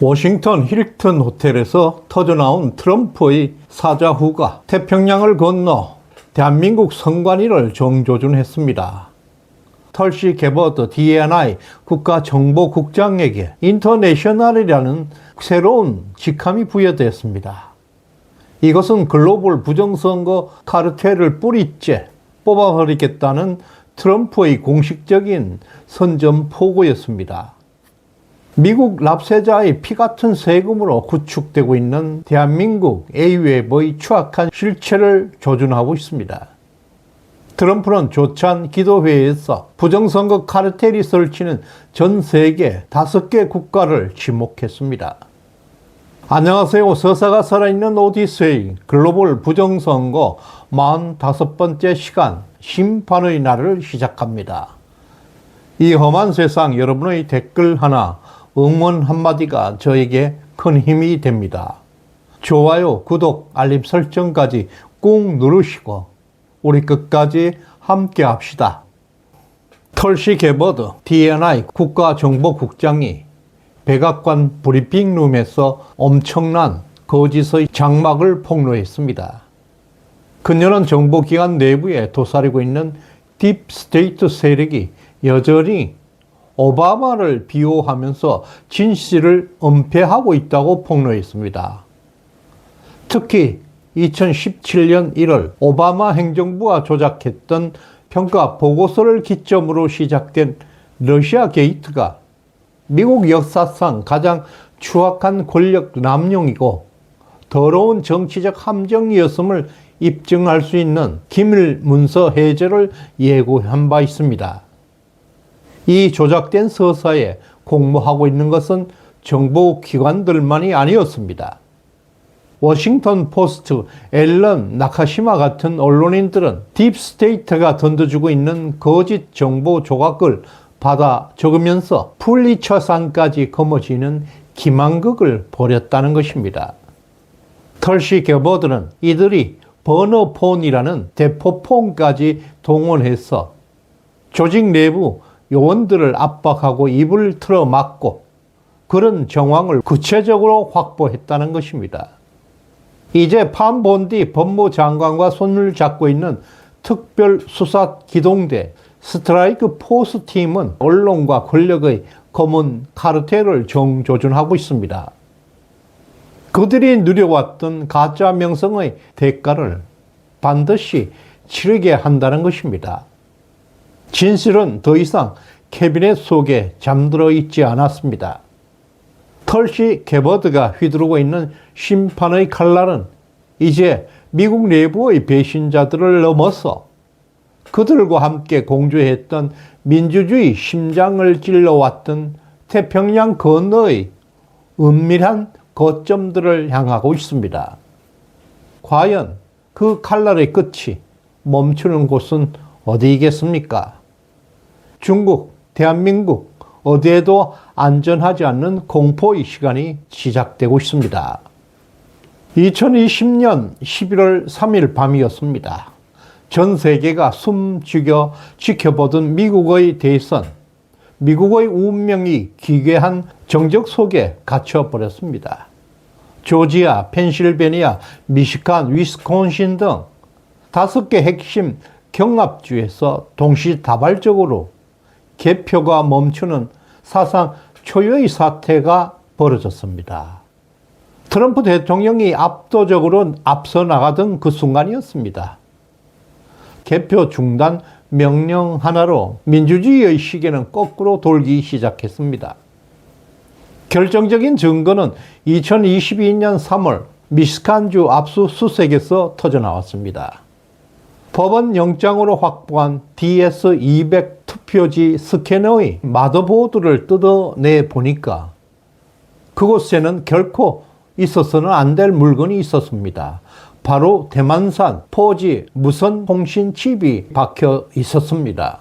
워싱턴 힐튼 호텔에서 터져나온 트럼프의 사자후가 태평양을 건너 대한민국 선관위를 정조준했습니다. 털시 게버드 D&I 국가정보국장에게 인터내셔널이라는 새로운 직함이 부여되었습니다. 이것은 글로벌 부정선거 카르텔을 뿌리째 뽑아버리겠다는 트럼프의 공식적인 선전포고였습니다. 미국 납세자의 피 같은 세금으로 구축되고 있는 대한민국 A웹의 추악한 실체를 조준하고 있습니다. 트럼프는 조찬 기도회에서 부정선거 카르텔이 설치는 전 세계 5개 국가를 지목했습니다. 안녕하세요. 서사가 살아있는 오디세이 글로벌 부정선거 45번째 시간 심판의 날을 시작합니다. 이 험한 세상 여러분의 댓글 하나, 응원 한마디가 저에게 큰 힘이 됩니다. 좋아요, 구독, 알림 설정까지 꾹 누르시고 우리 끝까지 함께 합시다. 털시 게버드 D&I 국가정보국장이 백악관 브리핑룸에서 엄청난 거짓의 장막을 폭로했습니다. 그녀는 정보기관 내부에 도사리고 있는 딥스테이트 세력이 여전히 오바마를 비호하면서 진실을 은폐하고 있다고 폭로했습니다. 특히 2017년 1월 오바마 행정부가 조작했던 평가 보고서를 기점으로 시작된 러시아 게이트가 미국 역사상 가장 추악한 권력 남용이고 더러운 정치적 함정이었음을 입증할 수 있는 기밀 문서 해제를 예고한 바 있습니다. 이 조작된 서사에 공모하고 있는 것은 정보기관들만이 아니었습니다. 워싱턴 포스트, 앨런 나카시마 같은 언론인들은 딥스테이트가 던져주고 있는 거짓 정보 조각을 받아 적으면서 풀리처상까지 거머쥐는 기만극을 벌였다는 것입니다. 털시 게버드는 이들이 버너폰이라는 대포폰까지 동원해서 조직 내부 요원들을 압박하고 입을 틀어 막고 그런 정황을 구체적으로 확보했다는 것입니다. 이제 판본디 법무장관과 손을 잡고 있는 특별수사기동대 스트라이크 포스 팀은 언론과 권력의 검은 카르텔을 정조준하고 있습니다. 그들이 누려왔던 가짜 명성의 대가를 반드시 치르게 한다는 것입니다. 진실은 더 이상 캐비넷 속에 잠들어 있지 않았습니다. 털시 게버드가 휘두르고 있는 심판의 칼날은 이제 미국 내부의 배신자들을 넘어서 그들과 함께 공조했던 민주주의 심장을 찔러왔던 태평양 건너의 은밀한 거점들을 향하고 있습니다. 과연 그 칼날의 끝이 멈추는 곳은 어디이겠습니까? 중국, 대한민국, 어디에도 안전하지 않는 공포의 시간이 시작되고 있습니다. 2020년 11월 3일 밤이었습니다. 전 세계가 숨죽여 지켜보던 미국의 대선, 미국의 운명이 기괴한 정적 속에 갇혀버렸습니다. 조지아, 펜실베니아, 미시간, 위스콘신 등 5개 핵심 경합주에서 동시다발적으로 개표가 멈추는 사상 초유의 사태가 벌어졌습니다. 트럼프 대통령이 압도적으로 앞서 나가던 그 순간이었습니다. 개표 중단 명령 하나로 민주주의의 시계는 거꾸로 돌기 시작했습니다. 결정적인 증거는 2022년 3월 미시간주 압수수색에서 터져나왔습니다. 법원 영장으로 확보한 DS200 투표지 스캐너의 마더보드를 뜯어내 보니까 그곳에는 결코 있어서는 안 될 물건이 있었습니다. 바로 대만산 4G 무선 통신 칩이 박혀 있었습니다.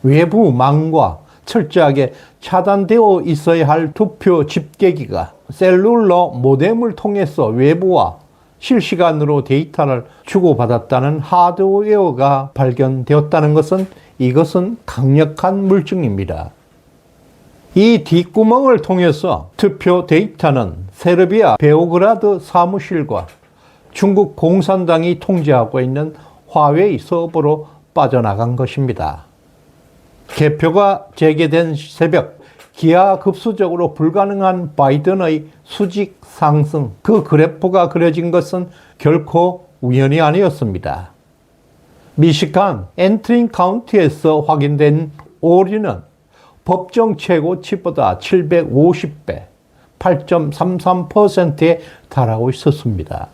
외부 망과 철저하게 차단되어 있어야 할 투표 집계기가 셀룰러 모뎀을 통해서 외부와 실시간으로 데이터를 주고받았다는 하드웨어가 발견되었다는 것은 이것은 강력한 물증입니다. 이 뒷구멍을 통해서 투표 데이터는 세르비아 베오그라드 사무실과 중국 공산당이 통제하고 있는 화웨이 서버로 빠져나간 것입니다. 개표가 재개된 새벽, 기하급수적으로 불가능한 바이든의 수직 상승, 그 그래프가 그려진 것은 결코 우연이 아니었습니다. 미시간 앤트린 카운티에서 확인된 오류는 법정 최고치보다 750배, 8.33%에 달하고 있었습니다.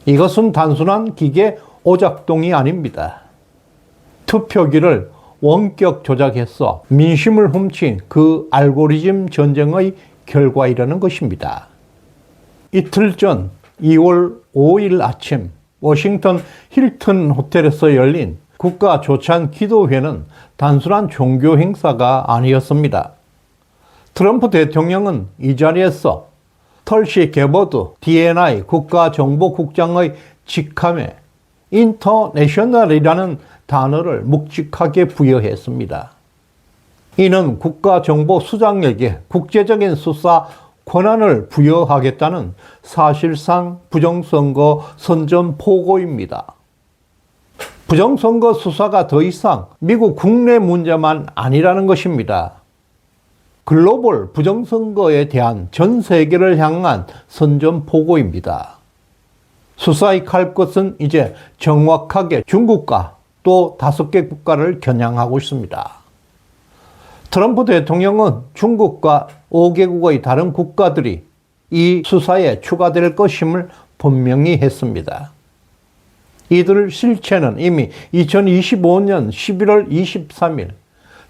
이것은 단순한 기계 오작동이 아닙니다. 투표기를 원격 조작해서 민심을 훔친 그 알고리즘 전쟁의 결과이라는 것입니다. 이틀 전 2월 5일 아침 워싱턴 힐튼 호텔에서 열린 국가조찬 기도회는 단순한 종교 행사가 아니었습니다. 트럼프 대통령은 이 자리에서 털시 게버드 DNI 국가정보국장의 직함에 인터내셔널이라는 단어를 묵직하게 부여했습니다. 이는 국가정보수장에게 국제적인 수사 권한을 부여하겠다는 사실상 부정선거 선전포고입니다. 부정선거 수사가 더 이상 미국 국내 문제만 아니라는 것입니다. 글로벌 부정선거에 대한 전 세계를 향한 선전포고입니다. 수사익할 것은 이제 정확하게 중국과 또 5개 국가를 겨냥하고 있습니다. 트럼프 대통령은 중국과 5개국의 다른 국가들이 이 수사에 추가될 것임을 분명히 했습니다. 이들 실체는 이미 2025년 11월 23일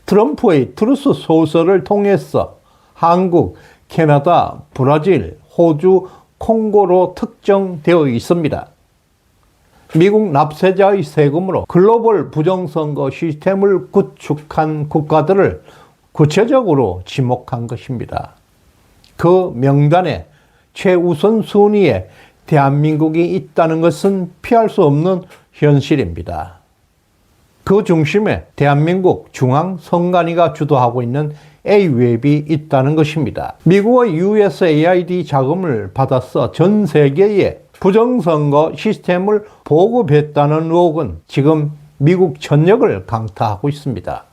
트럼프의 트루스 소설을 통해서 한국, 캐나다, 브라질, 호주, 콩고로 특정되어 있습니다. 미국 납세자의 세금으로 글로벌 부정선거 시스템을 구축한 국가들을 구체적으로 지목한 것입니다. 그 명단에 최우선 순위에 대한민국이 있다는 것은 피할 수 없는 현실입니다. 그 중심에 대한민국 중앙선관위가 주도하고 있는 A웹이 있다는 것입니다. 미국의 USAID 자금을 받아서 전 세계에 부정선거 시스템을 보급했다는 의혹은 지금 미국 전역을 강타하고 있습니다.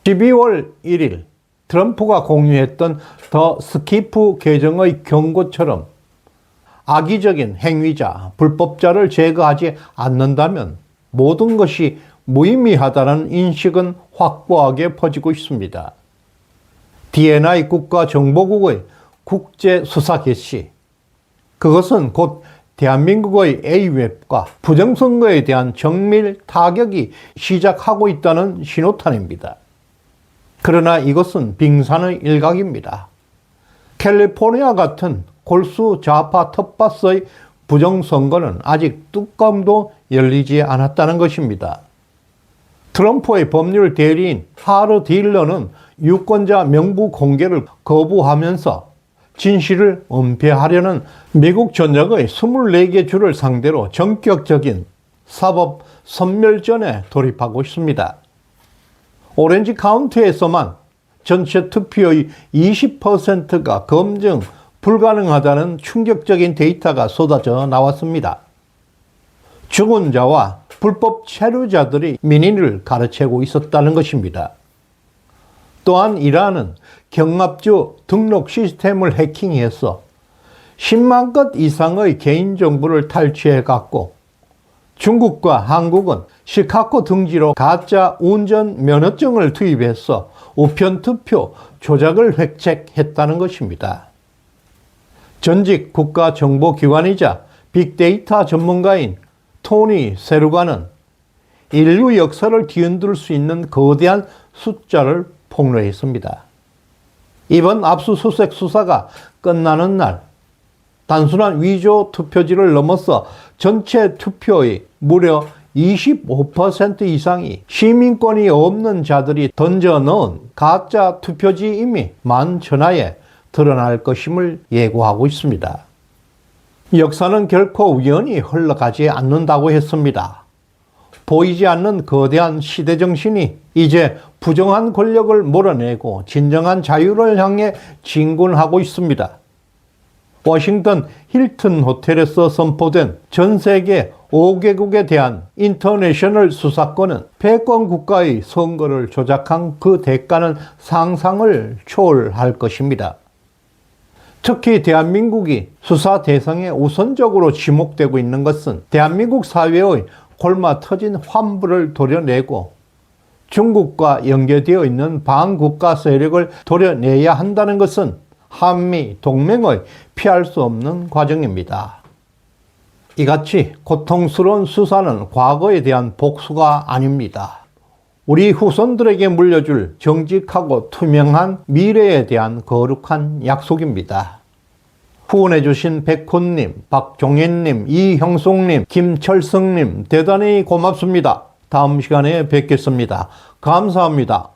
12월 1일 트럼프가 공유했던 더 스키프 계정의 경고처럼 악의적인 행위자, 불법자를 제거하지 않는다면 모든 것이 무의미하다는 인식은 확고하게 퍼지고 있습니다. DNI 국가정보국의 국제수사 개시, 그것은 곧 대한민국의 A웹과 부정선거에 대한 정밀 타격이 시작하고 있다는 신호탄입니다. 그러나 이것은 빙산의 일각입니다. 캘리포니아 같은 골수 좌파 텃밭의 부정선거는 아직 뚜껑도 열리지 않았다는 것입니다. 트럼프의 법률 대리인 하르 딜러는 유권자 명부 공개를 거부하면서 진실을 은폐하려는 미국 전역의 24개 주를 상대로 전격적인 사법 선멸전에 돌입하고 있습니다. 오렌지 카운티에서만 전체 투표의 20%가 검증 불가능하다는 충격적인 데이터가 쏟아져 나왔습니다. 죽은 자와 불법 체류자들이 민의를 가로채고 있었다는 것입니다. 또한 이란은 경합주 등록 시스템을 해킹해서 10만 건 이상의 개인정보를 탈취해갔고, 중국과 한국은 시카고 등지로 가짜 운전 면허증을 투입해서 우편투표 조작을 획책했다는 것입니다. 전직 국가정보기관이자 빅데이터 전문가인 토니 세루가는 인류 역사를 뒤흔들 수 있는 거대한 숫자를 폭로했습니다. 이번 압수수색 수사가 끝나는 날 단순한 위조 투표지를 넘어서 전체 투표의 무려 25% 이상이 시민권이 없는 자들이 던져넣은 가짜 투표지임이 만천하에 드러날 것임을 예고하고 있습니다. 역사는 결코 우연히 흘러가지 않는다고 했습니다. 보이지 않는 거대한 시대정신이 이제 부정한 권력을 몰아내고 진정한 자유를 향해 진군하고 있습니다. 워싱턴 힐튼 호텔에서 선포된 전 세계 5개국에 대한 인터내셔널 수사권은 패권 국가의 선거를 조작한 그 대가는 상상을 초월할 것입니다. 특히 대한민국이 수사 대상에 우선적으로 지목되고 있는 것은 대한민국 사회의 골마 터진 환부를 도려내고 중국과 연계되어 있는 반국가 세력을 도려내야 한다는 것은 한미 동맹의 피할 수 없는 과정입니다. 이같이 고통스러운 수사는 과거에 대한 복수가 아닙니다. 우리 후손들에게 물려줄 정직하고 투명한 미래에 대한 거룩한 약속입니다. 후원해주신 백훈님, 박종현님, 이형숙님, 김철성님 대단히 고맙습니다. 다음 시간에 뵙겠습니다. 감사합니다.